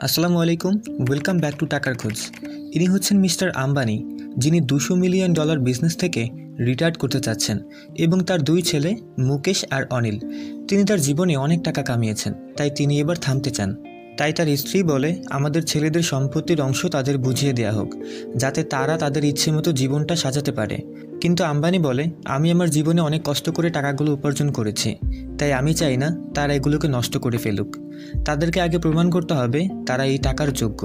আসসালামু আলাইকুম, welcome back to টাকার খোঁজ। ইনি হচ্ছেন মিস্টার আম্বানি, যিনি $200 মিলিয়ন বিজনেস থেকে রিটায়ার করতে চাচ্ছেন এবং তার দুই ছেলে মুকেশ আর অনিল। তিনি তার জীবনে অনেক টাকা কামিয়েছেন, তাই তিনি এবার থামতে চান। তাই তার স্ত্রী বলে, আমাদের ছেলেদের সম্পত্তির অংশ তাদের বুঝিয়ে দেওয়া হোক, যাতে তারা তাদের ইচ্ছে মতো জীবনটা সাজাতে পারে। কিন্তু আম্বানি বলে, আমি আমার জীবনে অনেক কষ্ট করে টাকাগুলো উপার্জন করেছি, তাই আমি চাই না তারা এগুলোকে নষ্ট করে ফেলুক। তাদেরকে আগে প্রমাণ করতে হবে তারা এই টাকার যোগ্য।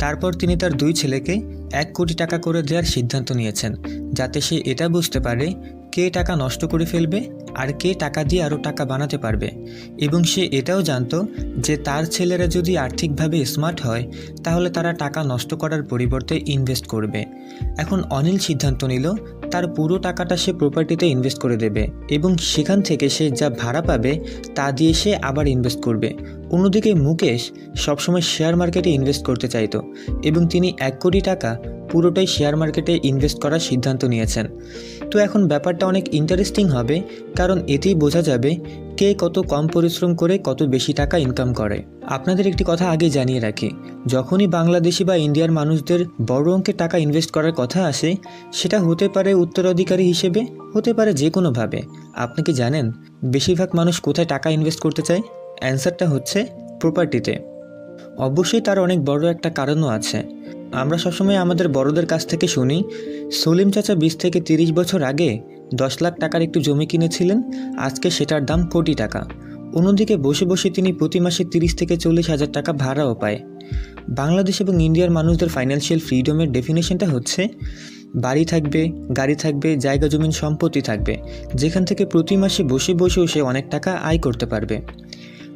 তারপর তিনি তার দুই ছেলেকে $1 কোটি করে দেওয়ার সিদ্ধান্ত নিয়েছেন, যাতে সে এটা বুঝতে পারে কে টাকা নষ্ট করে ফেলবে আর কে টাকা দিয়ে আরও টাকা বানাতে পারবে। এবং সে এটাও জানতো যে তার ছেলেরা যদি আর্থিকভাবে স্মার্ট হয় তাহলে তারা টাকা নষ্ট করার পরিবর্তে ইনভেস্ট করবে। এখন অনিল সিদ্ধান্ত নিল তার পুরো টাকাটা সে প্রপার্টিতে ইনভেস্ট করে দেবে এবং সেখান থেকে সে যা ভাড়া পাবে তা দিয়ে সে আবার ইনভেস্ট করবে। অন্যদিকে মুকেশ সবসময় শেয়ার মার্কেটে ইনভেস্ট করতে চাইতো এবং তিনি $1 কোটি পুরোটাই শেয়ার মার্কেটে ইনভেস্ট করার সিদ্ধান্ত নিয়েছেন। তো এখন ব্যাপারটা অনেক ইন্টারেস্টিং হবে, কারণ এতেই বোঝা যাবে কে কত কম পরিশ্রম করে কত বেশি টাকা ইনকাম করে। আপনাদের একটি কথা আগে জানিয়ে রাখি, যখনই বাংলাদেশি বা ইন্ডিয়ার মানুষদের বড় অঙ্কের টাকা ইনভেস্ট করার কথা আসে, সেটা হতে পারে উত্তরাধিকারী হিসেবে, হতে পারে যে কোনোভাবে। আপনি কি জানেন বেশিরভাগ মানুষ কোথায় টাকা ইনভেস্ট করতে চায়? অ্যান্সারটা হচ্ছে প্রপার্টিতে। অবশ্যই তার অনেক বড় একটা কারণও আছে। আমরা সবসময় আমাদের বড়দের কাছ থেকে শুনি, সলিম চাচা 20 থেকে 30 বছর আগে 10 লাখ টাকার একটু জমি কিনেছিলেন, আজকে সেটার দাম কোটি টাকা। অন্যদিকে বসে বসে তিনি প্রতি মাসে 30 থেকে 40 হাজার টাকা ভাড়াও পায়। বাংলাদেশ এবং ইন্ডিয়ার মানুষদের ফাইন্যান্সিয়াল ফ্রিডমের ডেফিনেশনটা হচ্ছে বাড়ি থাকবে, গাড়ি থাকবে, জায়গা জমিন সম্পত্তি থাকবে, যেখান থেকে প্রতি মাসে বসে বসেও সে অনেক টাকা আয় করতে পারবে।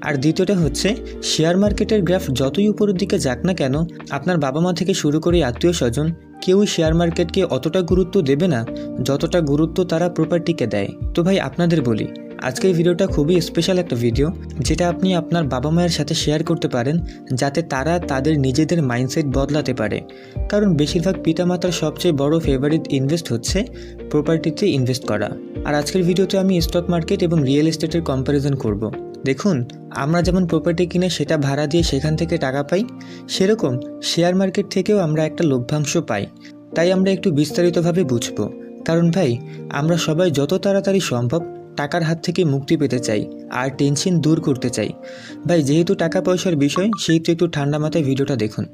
আর দ্বিতীয়টা হচ্ছে শেয়ার মার্কেটের গ্রাফ যতই উপরের দিকে যাক না কেন, আপনার বাবা মা থেকে শুরু করে আত্মীয় স্বজন কেউই শেয়ার মার্কেটকে অতটা গুরুত্ব দেবে না যতটা গুরুত্ব তারা প্রপার্টিকে দেয়। তো ভাই আপনাদের বলি, আজকের ভিডিওটা খুবই স্পেশাল একটা ভিডিও, যেটা আপনি আপনার বাবা মায়ের সাথে শেয়ার করতে পারেন, যাতে তারা তাদের নিজেদের মাইন্ডসেট বদলাতে পারে। কারণ বেশিরভাগ পিতামাতার সবচেয়ে বড় ফেভারিট ইনভেস্ট হচ্ছে প্রপার্টিতে ইনভেস্ট করা। আর আজকের ভিডিওতে আমি স্টক মার্কেট এবং রিয়েল এস্টেটের কম্প্যারিজন করব। দেখুন, আমরা যেমন প্রপার্টি কিনে সেটা ভাড়া দিয়ে সেখান থেকে টাকা পাই, সেরকম শেয়ার মার্কেট থেকেও আমরা একটা লভ্যাংশ পাই। তাই আমরা একটু বিস্তারিতভাবে বুঝব। কারণ ভাই, আমরা সবাই যত তাড়াতাড়ি সম্ভব টাকার হাত থেকে মুক্তি পেতে চাই আর টেনশন দূর করতে চাই। ভাই, যেহেতু টাকা পয়সার বিষয়, সেহেতু একটু ঠান্ডা মাথায় ভিডিওটা দেখুন,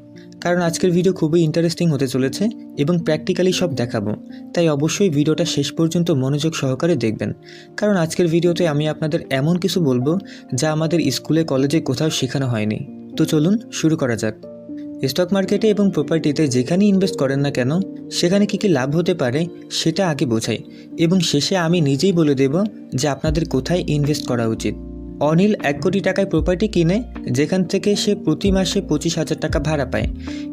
কারণ আজকের ভিডিও খুবই ইন্টারেস্টিং হতে চলেছে এবং প্র্যাকটিক্যালি সব দেখাবো। তাই অবশ্যই ভিডিওটা শেষ পর্যন্ত মনোযোগ সহকারে দেখবেন, কারণ আজকের ভিডিওতে আমি আপনাদের এমন কিছু বলবো যা আমাদের স্কুলে কলেজে কোথাও শেখানো হয়নি। তো চলুন শুরু করা যাক। স্টক মার্কেটে এবং প্রপার্টিতে যেখানেই ইনভেস্ট করেন না কেন, সেখানে কী কী লাভ হতে পারে সেটা আগে বোঝাই, এবং শেষে আমি নিজেই বলে দেব যে আপনাদের কোথায় ইনভেস্ট করা উচিত। অনিল $1 কোটি প্রপার্টি কিনে, যেখান থেকে সে প্রতি মাসে 25,000 টাকা ভাড়া পায়।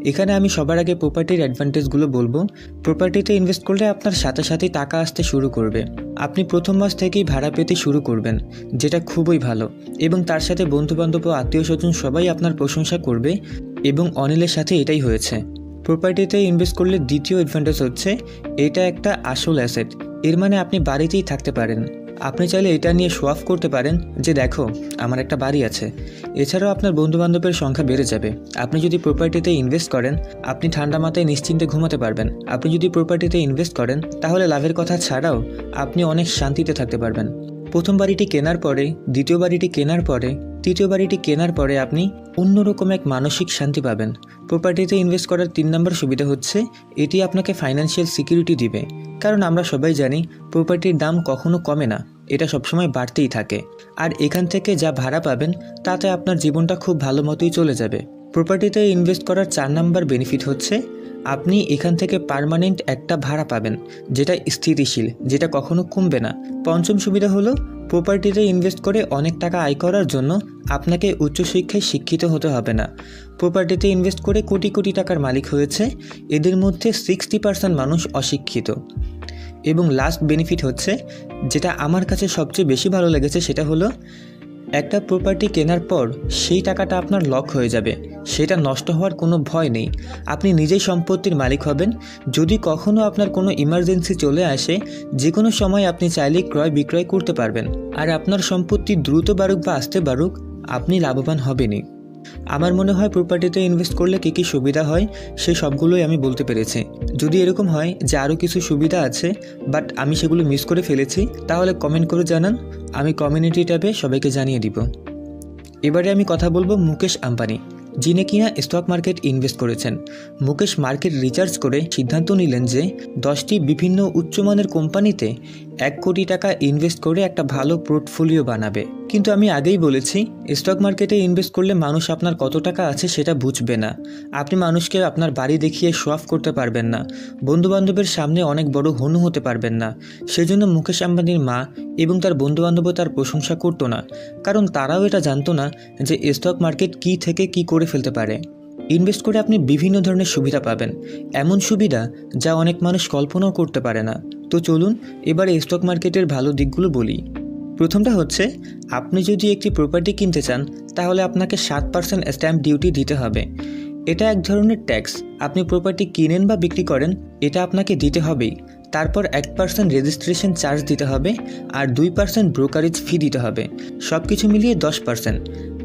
এখানে আমি সবার আগে প্রপার্টির অ্যাডভান্টেজগুলো বলবো। প্রপার্টিতে ইনভেস্ট করলে আপনার সাথে সাথেই টাকা আসতে শুরু করবে। আপনি প্রথম মাস থেকেই ভাড়া পেতে শুরু করবেন, যেটা খুবই ভালো, এবং তার সাথে বন্ধুবান্ধব ও আত্মীয় স্বজন সবাই আপনার প্রশংসা করবে, এবং অনিলের সাথে এটাই হয়েছে। প্রপার্টিতে ইনভেস্ট করলে দ্বিতীয় অ্যাডভান্টেজ হচ্ছে এটা একটা আসল অ্যাসেট। এর মানে আপনি বাড়িতেই থাকতে পারেন। আপনি চাইলে এটা নিয়ে শো অফ করতে পারেন যে দেখো আমার একটা বাড়ি আছে। এছাড়াও আপনার বন্ধুবান্ধবের সংখ্যা বেড়ে যাবে। আপনি যদি প্রপার্টিতে ইনভেস্ট করেন, আপনি ঠান্ডা মাথায় নিশ্চিন্তে ঘুমাতে পারবেন। আপনি যদি প্রপার্টিতে ইনভেস্ট করেন, তাহলে লাভের কথা ছাড়াও আপনি অনেক শান্তিতে থাকতে পারবেন। প্রথম বাড়িটি কেনার পরে, দ্বিতীয় বাড়িটি কেনার পরে, তৃতীয় বাড়িটি কেনার পরে আপনি অন্যরকম এক মানসিক শান্তি পাবেন। প্রপার্টিতে ইনভেস্ট করার 3 নম্বর সুবিধা হচ্ছে এটি আপনাকে ফাইন্যান্সিয়াল সিকিউরিটি দিবে। কারণ আমরা সবাই জানি প্রপার্টির দাম কখনো কমে না, এটা সবসময় বাড়তেই থাকে। আর এখান থেকে যা ভাড়া পাবেন তাতে আপনার জীবনটা খুব ভালো মতোই চলে যাবে। প্রপার্টিতে ইনভেস্ট করার 4 নম্বর বেনিফিট হচ্ছে আপনি এখান থেকে পার্মানেন্ট একটা ভাড়া পাবেন, যেটা স্থিতিশীল, যেটা কখনো কমবে না। পঞ্চম সুবিধা হলো প্রপার্টিতে ইনভেস্ট করে অনেক টাকা আয় করার জন্য আপনাকে উচ্চশিক্ষায় শিক্ষিত হতে হবে না। প্রপার্টিতে ইনভেস্ট করে কোটি কোটি টাকার মালিক হয়েছে, এদের মধ্যে 60% মানুষ অশিক্ষিত। এবং লাস্ট বেনিফিট হচ্ছে, যেটা আমার কাছে সবচেয়ে বেশি ভালো লেগেছে, সেটা হলো একটা প্রপার্টি কেনার পর সেই টাকাটা আপনার লক হয়ে যাবে, সেটা নষ্ট হওয়ার কোনো ভয় নেই। আপনি নিজেই সম্পত্তির মালিক হবেন। যদি কখনও আপনার কোনো ইমার্জেন্সি চলে আসে, যে কোনো সময় আপনি চাইলেই ক্রয় বিক্রয় করতে পারবেন। আর আপনার সম্পত্তি দ্রুত বাড়ুক বা আস্তে বাড়ুক, আপনি লাভবান হবেনই। আমার মনে হয় প্রপার্টিতে ইনভেস্ট করলে কী কী সুবিধা হয় সে সবগুলোই আমি বলতে পেরেছি। যদি এরকম হয় যে আরও কিছু সুবিধা আছে বাট আমি সেগুলো মিস করে ফেলেছি, তাহলে কমেন্ট করে জানান, আমি কমিউনিটি ট্যাবে সবাইকে জানিয়ে দিব। এবারে আমি কথা বলবো মুকেশ আম্বানি, যিনি কিনা স্টক মার্কেট ইনভেস্ট করেছেন। মুকেশ মার্কেট রিসার্চ করে সিদ্ধান্ত নিলেন যে 10টি বিভিন্ন উচ্চমানের কোম্পানিতে 1 কোটি টাকা ইনভেস্ট করে একটা ভালো পোর্টফোলিও বানাবে। কিন্তু আমি আগেই বলেছি, স্টক মার্কেটে ইনভেস্ট করলে মানুষ আপনার কত টাকা আছে সেটা বুঝবে না। আপনি মানুষকে আপনার বাড়ি দেখিয়ে শো অফ করতে পারবেন না, বন্ধুবান্ধবের সামনে অনেক বড় হনু হতে পারবেন না। সেজন্য মুকেশ আম্বানির মা এবং তার বন্ধুবান্ধবও তার প্রশংসা করতো না, কারণ তারাও এটা জানতো না যে স্টক মার্কেট কী থেকে কী করে ফেলতে পারে। ইনভেস্ট করে আপনি বিভিন্ন ধরনের সুবিধা পাবেন, এমন সুবিধা যা অনেক মানুষ কল্পনাও করতে পারে না। তো চলুন এবারে স্টক মার্কেটের ভালো দিকগুলো বলি। প্রথমটা হচ্ছে, আপনি যদি একটি প্রপার্টি কিনতে চান তাহলে আপনাকে 7% স্ট্যাম্প ডিউটি দিতে হবে। এটা এক ধরনের ট্যাক্স। আপনি প্রপার্টি কিনেন বা বিক্রি করেন, এটা আপনাকে দিতে হবেই। তারপর 1% রেজিস্ট্রেশন চার্জ দিতে হবে আর 2% ব্রোকারেজ ফি দিতে হবে। সব কিছু মিলিয়ে 10%।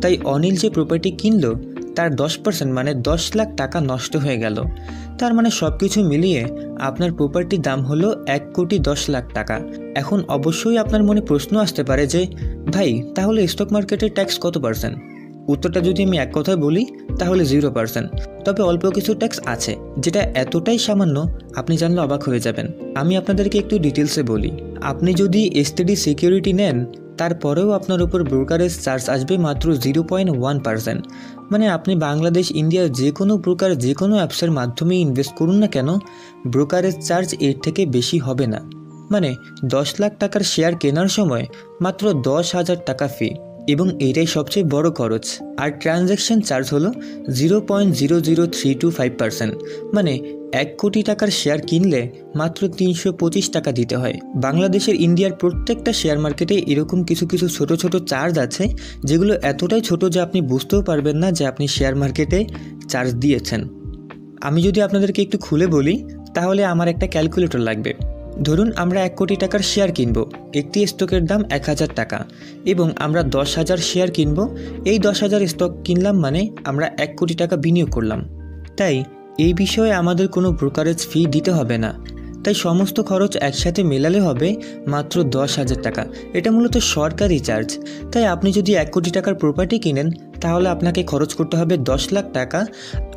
তাই অনিল যে প্রপার্টি কিনলো তার 10% মানে 10 লাখ টাকা নষ্ট হয়ে গেল। তার মানে সব কিছু মিলিয়ে আপনার প্রপার্টির দাম হলো 1,10,00,000 টাকা। এখন অবশ্যই আপনার মনে প্রশ্ন আসতে পারে যে ভাই, তাহলে স্টক মার্কেটের ট্যাক্স কত পার্সেন্ট? উত্তরটা যদি আমি এক কথায় বলি তাহলে 0%। তবে অল্প কিছু ট্যাক্স আছে যেটা এতটাই সামান্য আপনি জানলে অবাক হয়ে যাবেন। আমি আপনাদেরকে একটু ডিটেলসে বলি। আপনি যদি এসটিডি সিকিউরিটি নেন তারপরেও আপনার উপর ব্রোকারেজ চার্জ আসবে মাত্র 0.1%। মানে আপনি বাংলাদেশ, ইন্ডিয়ার যে কোনো প্রকার যে কোনো অ্যাপসের মাধ্যমে ইনভেস্ট করুন না কেন, ব্রোকারেজ চার্জ এর থেকে বেশি হবে না। মানে 10 লাখ টাকার শেয়ার কেনার সময় মাত্র 10,000 টাকা ফি, এবং এটাই সবচেয়ে বড় খরচ। আর ট্রানজ্যাকশন চার্জ হলো 0.00325%। মানে 1 কোটি টাকার শেয়ার কিনলে মাত্র 325 টাকা দিতে হয়। বাংলাদেশের, ইন্ডিয়ার প্রত্যেকটা শেয়ার মার্কেটে এরকম কিছু কিছু ছোট ছোট চার্জ আছে যেগুলো এতটাই ছোট যে আপনি বুঝতেও পারবেন না যে আপনি শেয়ার মার্কেটে চার্জ দিয়েছেন। আমি যদি আপনাদেরকে একটু খুলে বলি তাহলে আমার একটা ক্যালকুলেটর লাগবে। ধরুন আমরা 1 কোটি টাকার শেয়ার কিনব, একটি স্টকের দাম 1000 টাকা, এবং আমরা 10,000 শেয়ার কিনব। এই 10,000 স্টক কিনলাম মানে আমরা 1 কোটি টাকা বিনিয়োগ করলাম। তাই এই বিষয়ে আমাদের কোনো ব্রোকারেজ ফি দিতে হবে না। তাই সমস্ত খরচ একসাথে মেলালে হবে মাত্র 10,000 টাকা। এটা মূলত সরকারি চার্জ। তাই আপনি যদি 1 কোটি টাকার প্রপার্টি কিনেন তাহলে আপনাকে খরচ করতে হবে 10 লাখ টাকা,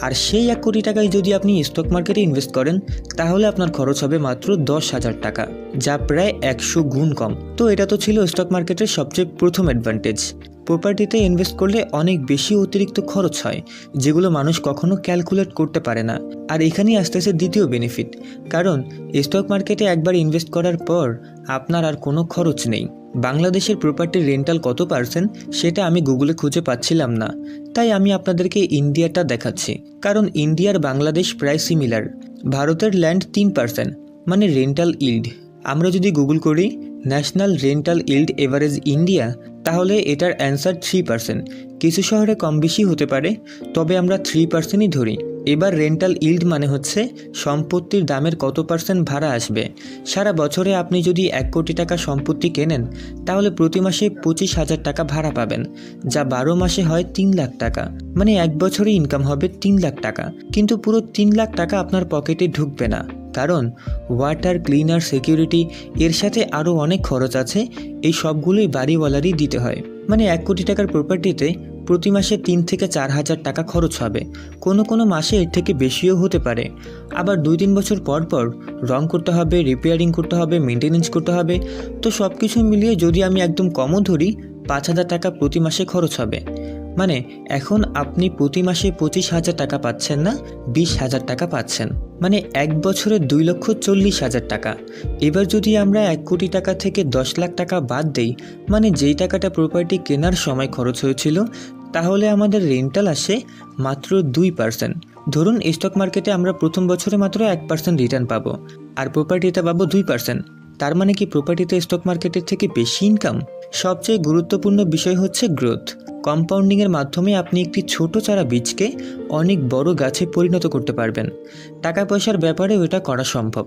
আর সেই 1 কোটি টাকায় যদি আপনি স্টক মার্কেটে ইনভেস্ট করেন তাহলে আপনার খরচ হবে মাত্র 10,000 টাকা, যা প্রায় 100 গুণ কম। তো এটা তো ছিল স্টক মার্কেটের সবচেয়ে প্রথম অ্যাডভান্টেজ। প্রপার্টিতে ইনভেস্ট করলে অনেক বেশি অতিরিক্ত খরচ হয় যেগুলো মানুষ কখনো ক্যালকুলেট করতে পারে না। আর এখানেই আসতেছে দ্বিতীয় বেনিফিট, কারণ স্টক মার্কেটে একবার ইনভেস্ট করার পর আপনার আর কোনো খরচ নেই। বাংলাদেশের প্রপার্টির রেন্টাল কত পার্সেন্ট সেটা আমি গুগলে খুঁজে পাচ্ছিলাম না, তাই আমি আপনাদেরকে ইন্ডিয়াটা দেখাচ্ছি। কারণ ইন্ডিয়ার বাংলাদেশ প্রায় সিমিলার। ভারতের ল্যান্ড 3%, মানে রেন্টাল ইল্ড। আমরা যদি গুগল করি national rental yield average India, তাহলে এটার অ্যান্সার 3%। কিছু শহরে কম বেশি হতে পারে, তবে আমরা 3%ই ধরি। এবার রেন্টাল ইল্ড মানে হচ্ছে সম্পত্তির দামের কত পার্সেন্ট ভাড়া আসবে। সারা বছরে আপনি যদি 1 কোটি টাকা সম্পত্তি কেনেন তাহলে প্রতি মাসে 25,000 টাকা ভাড়া পাবেন, যা 12 মাসে হয় 3 লাখ টাকা। মানে 1 বছরে ইনকাম হবে 3 লাখ টাকা। কিন্তু পুরো 3 লাখ টাকা আপনার পকেটে ঢুকবে না, কারণ ওয়াটার, ক্লিনার, সিকিউরিটি, এর সাথে আরও অনেক খরচ আছে। এই সবগুলোই বাড়িওয়ালারই দিতে হয়। মানে 1 কোটি টাকার প্রপার্টিতে প্রতি মাসে 3 থেকে 4,000 টাকা খরচ হবে। কোনো কোনো মাসে এর থেকে বেশিও হতে পারে। আবার 2-3 বছর পর পর রং করতে হবে, রিপেয়ারিং করতে হবে, মেনটেনেন্স করতে হবে। তো সব কিছু মিলিয়ে যদি আমি একদম কমও ধরি 5,000 টাকা প্রতি মাসে খরচ হবে। মানে এখন আপনি প্রতি মাসে 25,000 টাকা পাচ্ছেন না, 20,000 টাকা পাচ্ছেন। মানে 1 বছরে 2,40,000 টাকা। এবার যদি আমরা 1 কোটি টাকা থেকে 10 লাখ টাকা বাদ দেই, মানে যেই টাকাটা প্রপার্টি কেনার সময় খরচ হয়েছিল, তাহলে আমাদের রেন্টাল আসে মাত্র 2%। ধরুন স্টক মার্কেটে আমরা প্রথম বছরে মাত্র 1% রিটার্ন পাবো, আর প্রপার্টিতে পাবো 2%। তার মানে কি প্রপার্টিতে স্টক মার্কেটের থেকে বেশি ইনকাম? সবচেয়ে গুরুত্বপূর্ণ বিষয় হচ্ছে গ্রোথ। কম্পাউন্ডিংয়ের মাধ্যমে আপনি একটি ছোট চারা বীজকে অনেক বড় গাছে পরিণত করতে পারবেন। টাকা পয়সার ব্যাপারেও এটা করা সম্ভব।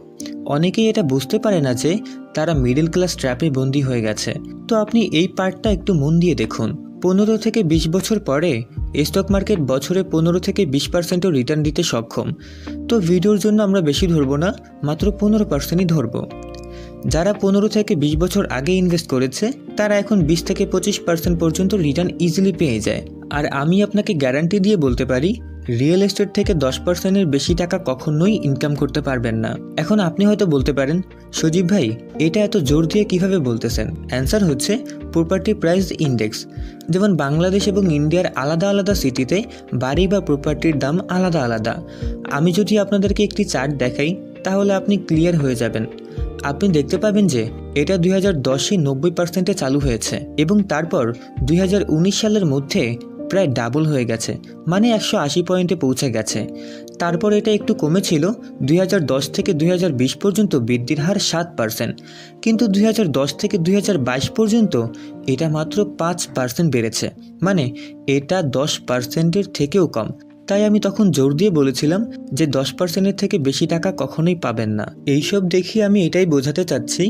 অনেকেই এটা বুঝতে পারে না যে তারা মিডল ক্লাস ট্র্যাপে বন্দী হয়ে গেছে। তো আপনি এই পার্টটা একটু মন দিয়ে দেখুন। 15 থেকে 20 বছর পরে স্টক মার্কেট বছরে 15 থেকে 20% রিটার্ন দিতে সক্ষম। তো ভিডিওর জন্য আমরা বেশি ধরবো না, মাত্র 15%ই ধরবো। যারা 15 থেকে 20 বছর আগে ইনভেস্ট করেছে তারা এখন 20 থেকে 25% পর্যন্ত রিটার্ন ইজিলি পেয়ে যায়। আর আমি আপনাকে গ্যারান্টি দিয়ে বলতে পারি, রিয়েল এস্টেট থেকে 10%-এর বেশি টাকা কখনোই ইনকাম করতে পারবেন না। এখন আপনি হয়তো বলতে পারেন, সজীব ভাই এটা এত জোর দিয়ে কিভাবে বলতেছেন? অ্যান্সার হচ্ছে প্রপার্টি প্রাইস ইন্ডেক্স। যেমন বাংলাদেশ এবং ইন্ডিয়ার আলাদা আলাদা সিটিতে বাড়ি বা প্রপার্টির দাম আলাদা আলাদা। আমি যদি আপনাদেরকে একটি চার্ট দেখাই তাহলে আপনি ক্লিয়ার হয়ে যাবেন। আপনি দেখতে পাবেন যে এটা 2010-এ 90%-এ চালু হয়েছে এবং তারপর 2019 সালের মধ্যে প্রায় ডাবল হয়ে গেছে, মানে 180 পয়েন্টে পৌঁছে গেছে। তারপর এটা একটু কমেছিল, 2010 থেকে 2020 পর্যন্ত বৃদ্ধির হার 7%, কিন্তু 2010 থেকে 2022 পর্যন্ত এটা মাত্র 5% বেড়েছে, মানে এটা 10%-এর থেকেও কম। তাই আমি তখন জোর দিয়ে বলেছিলাম যে 10%-এর থেকে বেশি টাকা কখনোই পাবেন না। এইসব দেখি আমি এটাই বোঝাতে চাচ্ছি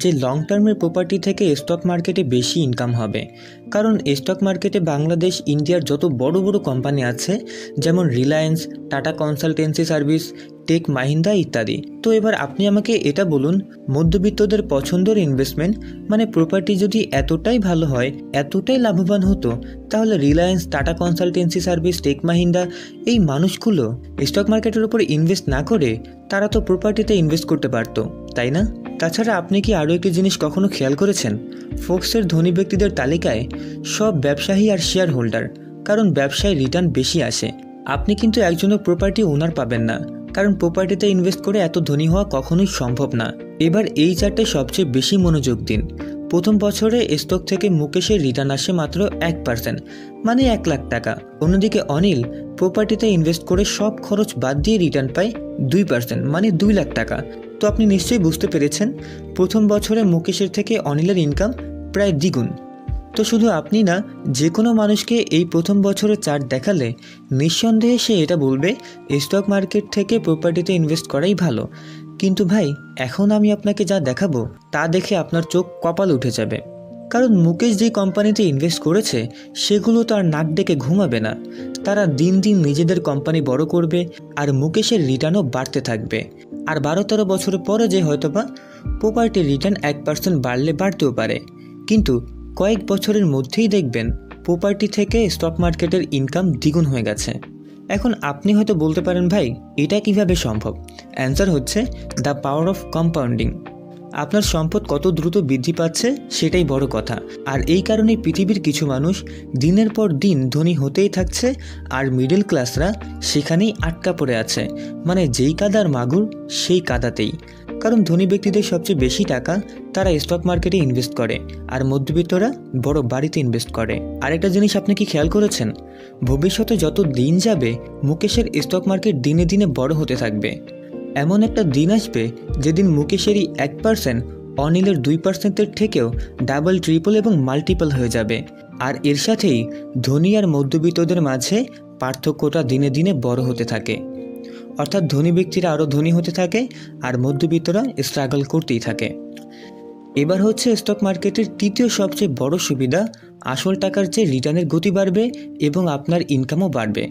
যে লং টার্মের প্রপার্টি থেকে স্টক মার্কেটে বেশি ইনকাম হবে। কারণ স্টক মার্কেটে বাংলাদেশ ইন্ডিয়ার যত বড় বড় কোম্পানি আছে, যেমন Reliance, Tata consultancy service, tech Mahindra ইত্যাদি। তো এবার আপনি আমাকে এটা বলুন, মধ্যবিত্তদের পছন্দের ইনভেস্টমেন্ট মানে প্রপার্টি যদি এতটাই ভালো হয়, এতটাই লাভবান হতো, তাহলে Reliance, Tata consultancy service, tech Mahindra এই মানুষগুলো স্টক মার্কেটের উপর ইনভেস্ট না করে তারা তো প্রপার্টিতে ইনভেস্ট করতে পারতো, তাই না? তাছাড়া আপনি কি আরও একটি জিনিস কখনো খেয়াল করেছেন? ফোর্বসের ধনী ব্যক্তিদের তালিকায় সব ব্যবসায়ী আর শেয়ার হোল্ডার, কারণ ব্যবসায় রিটার্ন বেশি আসে। আপনি কিন্তু একজনের প্রপার্টি ওনার পাবেন না, কারণ প্রপার্টিতে ইনভেস্ট করে এত ধনী হওয়া কখনোই সম্ভব না। এবার এই চারটে সবচেয়ে বেশি মনোযোগ দিন। প্রথম বছরে স্টক থেকে মুকেশের রিটার্ন আসে মাত্র 1%, মানে 1 লাখ টাকা। অন্যদিকে অনিল প্রপার্টিতে ইনভেস্ট করে সব খরচ বাদ দিয়ে রিটার্ন পায় 2%, মানে 2 লাখ টাকা। তো আপনি নিশ্চয়ই বুঝতে পেরেছেন, প্রথম বছরে মুকেশের থেকে অনিলের ইনকাম প্রায় দ্বিগুণ। তো শুধু আপনি না, যে কোনো মানুষকে এই প্রথম বছরের চার্ট দেখালে নিঃসন্দেহে সে এটা বলবে স্টক মার্কেট থেকে প্রপার্টিতে ইনভেস্ট করাই ভালো। কিন্তু ভাই, এখন আমি আপনাকে যা দেখাবো তা দেখে আপনার চোখ কপাল উঠে যাবে। কারণ মুকেশ যে কোম্পানিতে ইনভেস্ট করেছে সেগুলো তার নাক ডেকে ঘুমাবে না। তারা দিন দিন নিজেদের কোম্পানি বড় করবে আর মুকেশের রিটার্নও বাড়তে থাকবে। আর 12-13 বছর পরে যে হয়তোবা প্রপার্টির রিটার্ন 1% বাড়লে বাড়তেও পারে, কিন্তু কয়েক বছরের মধ্যেই দেখবেন প্রপার্টি থেকে স্টক মার্কেটের ইনকাম দ্বিগুণ হয়ে গেছে। এখন আপনি হয়তো বলতে পারেন, ভাই এটা কিভাবে সম্ভব? অ্যান্সার হচ্ছে দ্য পাওয়ার অফ কম্পাউন্ডিং। আপনার সম্পদ কত দ্রুত বৃদ্ধি পাচ্ছে সেটাই বড় কথা। আর এই কারণেই পৃথিবীর কিছু মানুষ দিনের পর দিন ধনী হতেই থাকছে, আর মিডল ক্লাসরা সেখানেই আটকা পড়ে আছে, মানে যেই কাদার মাগুর সেই কাদাতেই। কারণ ধনী ব্যক্তিদের সবচেয়ে বেশি টাকা তারা স্টক মার্কেটে ইনভেস্ট করে, আর মধ্যবিত্তরা বড় বাড়িতে ইনভেস্ট করে। আরেকটা জিনিস আপনি কি খেয়াল করেছেন? ভবিষ্যতে যত দিন যাবে মুকেশের স্টক মার্কেট দিনে দিনে বড় হতে থাকবে। এমন একটা দিন আসবে যেদিন মুকেশেরই 1% অনিলের 2%-এর থেকেও ডাবল, ট্রিপল এবং মাল্টিপল হয়ে যাবে। আর এর সাথেই ধনী আর মধ্যবিত্তদের মাঝে পার্থক্যটা দিনে দিনে বড় হতে থাকে। অর্থাৎ ধনী ব্যক্তিরা আরও ধনী হতে থাকে আর মধ্যবিত্তরা স্ট্রাগল করতেই থাকে। এবার হচ্ছে স্টক মার্কেটের তৃতীয় সবচেয়ে বড় সুবিধা, আসল টাকার চেয়ে রিটার্নের গতি বাড়বে এবং আপনার ইনকামও বাড়বে।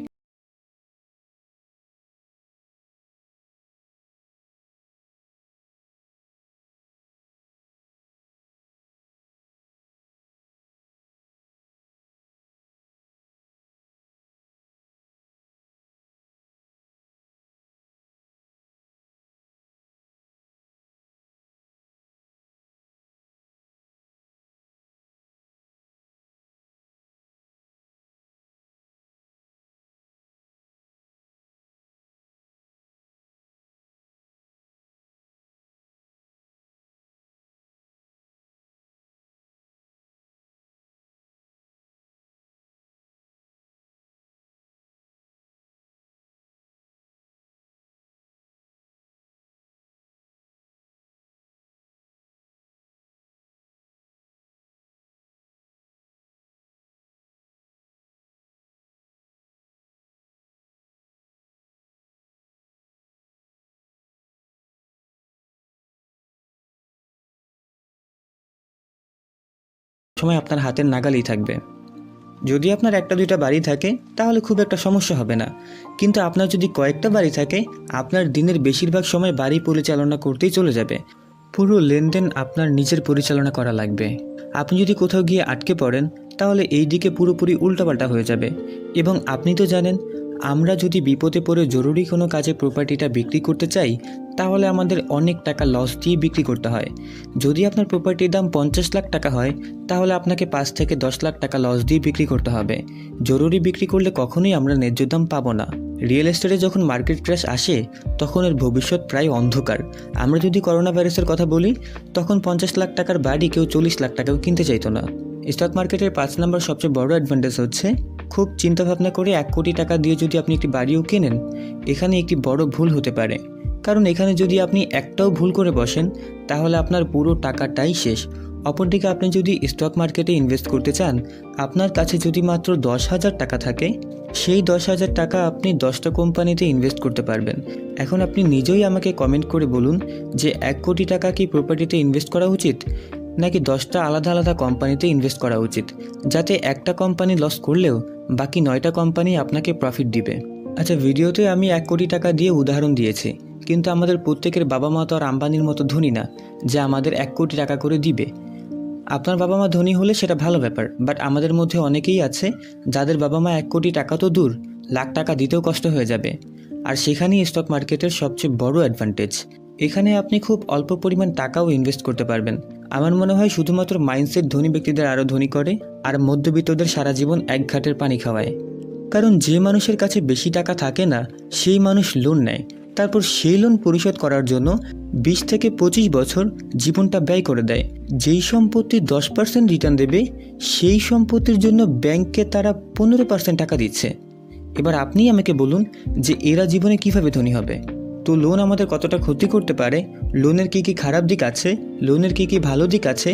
সময় আপনার হাতের নাগালেই থাকবে। যদি আপনার একটা দুইটা বাড়ি থাকে তাহলে খুব একটা সমস্যা হবে না, কিন্তু আপনার যদি কয়েকটা বাড়ি থাকে আপনার দিনের বেশিরভাগ সময় বাড়ি পরিচালনা করতেই চলে যাবে। পুরো লেনদেন আপনার নিজের পরিচালনা করা লাগবে। আপনি যদি কোথাও গিয়ে আটকে পড়েন তাহলে এই দিকে পুরোপুরি উল্টাপাল্টা হয়ে যাবে। এবং আপনি তো জানেন, আমরা যদি বিপদে পড়ে জরুরি কোনো কাজে প্রপার্টিটা বিক্রি করতে চাই তাহলে আমাদের অনেক টাকা লস দিয়ে বিক্রি করতে হয়। যদি আপনার প্রপার্টির দাম 50 লাখ টাকা হয় তাহলে আপনাকে 5 থেকে 10 লাখ টাকা লস দিয়ে বিক্রি করতে হবে। জরুরি বিক্রি করলে কখনোই আমরা ন্যায্য দাম পাবো না। রিয়েল এস্টেটে যখন মার্কেট ক্র্যাশ আসে তখন এর ভবিষ্যৎ প্রায় অন্ধকার। আমরা যদি করোনা ভাইরাসের কথা বলি, তখন 50 লাখ টাকার বাড়ি কেউ 40 লাখ টাকাও কিনতে চাইতো না। স্টক মার্কেটের 5 নম্বর সবচেয়ে বড় অ্যাডভান্টেজ হচ্ছে, খুব চিন্তাভাবনা করে 1 কোটি টাকা দিয়ে যদি আপনি একটি বাড়িও কেনেন, এখানে একটি বড় ভুল হতে পারে। কারণ এখানে যদি আপনি একটাও ভুল করে বসেন তাহলে আপনার পুরো টাকাটাই শেষ। অপরদিকে আপনি যদি স্টক মার্কেটে ইনভেস্ট করতে চান, আপনার কাছে যদি মাত্র 10,000 টাকা থাকে, সেই 10,000 টাকা আপনি 10টা কোম্পানিতে ইনভেস্ট করতে পারবেন। এখন আপনি নিজেই আমাকে কমেন্ট করে বলুন যে 1 কোটি টাকা কি প্রপার্টিতে ইনভেস্ট করা উচিত, নাকি 10টা আলাদা আলাদা কোম্পানিতে ইনভেস্ট করা উচিত, যাতে একটা কোম্পানি লস করলেও বাকি 9টা কোম্পানি আপনাকে প্রফিট দিবে। আচ্ছা, ভিডিওতে আমি 1 কোটি টাকা দিয়ে উদাহরণ দিয়েছি, কিন্তু আমাদের প্রত্যেকের বাবা মা তো আর আম্বানির মতো ধনী না যে আমাদের 1 কোটি টাকা করে দিবে। আপনার বাবা মা ধনী হলে সেটা ভালো ব্যাপার, বাট আমাদের মধ্যে অনেকেই আছে যাদের বাবা মা 1 কোটি টাকা তো দূর, লাখ টাকা দিতেও কষ্ট হয়ে যাবে। আর সেখানেই স্টক মার্কেটের সবচেয়ে বড় অ্যাডভান্টেজ। এখানে আপনি খুব অল্প পরিমাণ টাকাও ইনভেস্ট করতে পারবেন। আমার মনে হয় শুধুমাত্র মাইন্ডসেট ধনী ব্যক্তিদের আরও ধনী করে, আর মধ্যবিত্তদের সারা জীবন এক ঘাটের পানি খাওয়ায়। কারণ যে মানুষের কাছে বেশি টাকা থাকে না সেই মানুষ লোন নেয়, তারপর সেই লোন পরিশোধ করার জন্য 20 থেকে 25 বছর জীবনটা ব্যয় করে দেয়। যেই সম্পত্তি 10% রিটার্ন দেবে সেই সম্পত্তির জন্য ব্যাংকে তারা 15% টাকা দিচ্ছে। এবার আপনি আমাকে বলুন যে এরা জীবনে কিভাবে ধনী হবে। তো লোন আমাদের কতটা ক্ষতি করতে পারে, লোনের কী কী খারাপ দিক আছে, লোনের কী কী ভালো দিক আছে,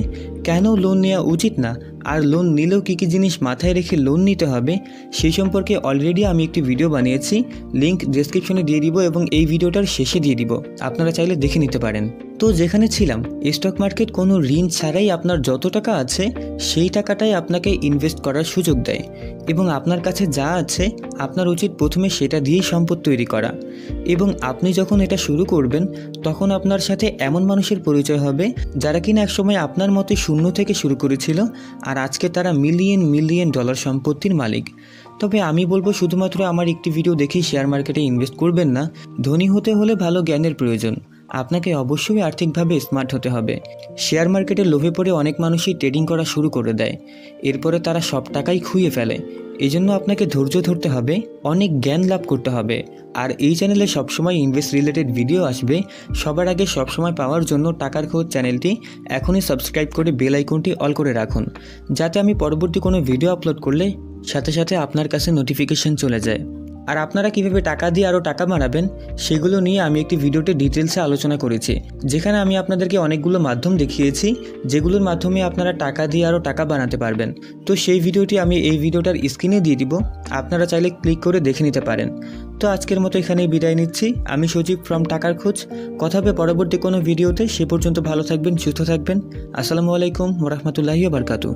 কেন লোন নেওয়া উচিত না, আর লোন নিলেও কী কী জিনিস মাথায় রেখে লোন নিতে হবে, সেই সম্পর্কে অলরেডি আমি একটি ভিডিও বানিয়েছি। লিংক ডেসক্রিপশনে দিয়ে দিব এবং এই ভিডিওটার শেষে দিয়ে দিব, আপনারা চাইলে দেখে নিতে পারেন। তো যেখানে ছিলাম, স্টক মার্কেট কোনো ঋণ ছাড়াই আপনার যত টাকা আছে সেই টাকাটাই আপনাকে ইনভেস্ট করার সুযোগ দেয়, এবং আপনার কাছে যা আছে আপনার উচিত প্রথমে সেটা দিয়েই সম্পদ তৈরি করা। এবং আপনি যখন এটা শুরু করবেন তখন আপনার সাথে এমন মানুষের পরিচয় হবে যারা কিনা একসময় আপনার মতো শূন্য থেকে শুরু করেছিল, আর আজকে তারা মিলিয়ন মিলিয়ন ডলার সম্পত্তির মালিক। তবে আমি বলবো, শুধুমাত্র আমার একটি ভিডিও দেখেই শেয়ার মার্কেটে ইনভেস্ট করবেন না। ধনী হতে হলে ভালো জ্ঞানের প্রয়োজন। আপনাকে অবশ্যই আর্থিকভাবে স্মার্ট হতে হবে। শেয়ার মার্কেটের লোভে পড়ে অনেক মানুষই ট্রেডিং করা শুরু করে দেয়, এরপরে তারা সব টাকাই খুইয়ে ফেলে। এই জন্য আপনাকে ধৈর্য ধরতে হবে, অনেক জ্ঞান লাভ করতে হবে। আর এই চ্যানেলে সবসময় ইনভেস্ট রিলেটেড ভিডিও আসবে। সবার আগে সবসময় পাওয়ার জন্য টাকার খোঁজ চ্যানেলটি এখনই সাবস্ক্রাইব করে বেল আইকনটি অল করে রাখুন, যাতে আমি পরবর্তী কোনো ভিডিও আপলোড করলে সাথে সাথে আপনার কাছে নোটিফিকেশন চলে যায়। আর আপনারা কীভাবে টাকা দিয়ে আরও টাকা বাড়াবেন সেগুলো নিয়ে আমি একটি ভিডিওতে ডিটেলসে আলোচনা করেছি, যেখানে আমি আপনাদেরকে অনেকগুলো মাধ্যম দেখিয়েছি যেগুলোর মাধ্যমে আপনারা টাকা দিয়ে আরও টাকা বানাতে পারবেন। তো সেই ভিডিওটি আমি এই ভিডিওটার স্ক্রিনে দিয়ে দিব, আপনারা চাইলে ক্লিক করে দেখে নিতে পারেন। তো আজকের মতো এখানেই বিদায় নিচ্ছি। আমি সজীব ফ্রম টাকার খোঁজ। কথা হবে পরবর্তী কোনো ভিডিওতে। সে পর্যন্ত ভালো থাকবেন, সুস্থ থাকবেন। আসসালামু আলাইকুম ওয়া রাহমাতুল্লাহি ওয়া বারাকাতুহু।